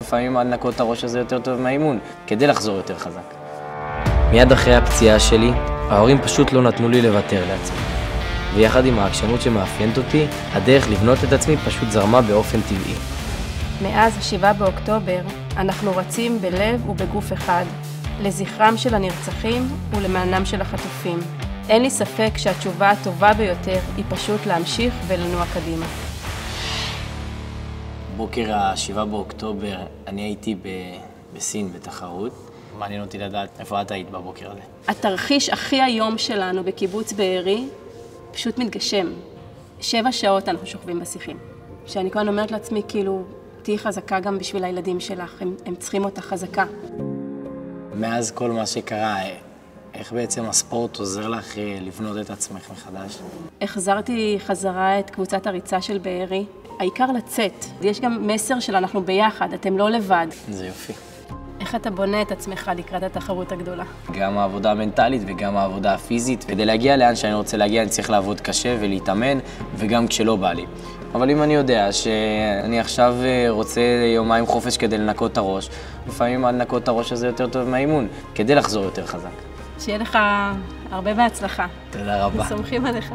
לפעמים לנקות את הראש הזה יותר טוב מהאימון, כדי לחזור יותר חזק. מיד אחרי הפציעה שלי, ההורים פשוט לא נתנו לי לוותר לעצמי. ויחד עם העקשנות שמאפיינת אותי, הדרך לבנות את עצמי פשוט זרמה באופן טבעי. מאז 7 באוקטובר אנחנו רצים בלב ובגוף אחד, לזכרם של הנרצחים ולמענם של החטופים. אין לי ספק שהתשובה הטובה ביותר היא פשוט להמשיך ולנוע קדימה. בוקר ה-7 באוקטובר אני הייתי בסין בתחרות. מעניין אותי לדעת איפה את היית בבוקר הזה. התרחיש הכי היום שלנו בקיבוץ בארי פשוט מתגשם. 7 שעות אנחנו שוכבים בשיחים. שאני כאן אומרת לעצמי, כאילו, תהי חזקה גם בשביל הילדים שלך, הם צריכים אותה חזקה. מאז כל מה שקרה, איך בעצם הספורט עוזר לך לבנות את עצמך מחדש? החזרתי חזרה את קבוצת הריצה של בארי. העיקר לצאת. יש גם מסר של אנחנו ביחד, אתם לא לבד. זה יופי. איך אתה בונה את עצמך לקראת התחרות הגדולה? גם העבודה המנטלית וגם העבודה הפיזית. כדי להגיע לאן שאני רוצה להגיע, אני צריך לעבוד קשה ולהתאמן, וגם כשלא בא לי. אבל אם אני יודע שאני עכשיו רוצה יומיים חופש כדי לנקות את הראש, לפעמים לנקות את הראש הזה יותר טוב מהאימון, כדי לחזור יותר חזק. שיהיה לך הרבה בהצלחה. תודה רבה. סומכים עליך.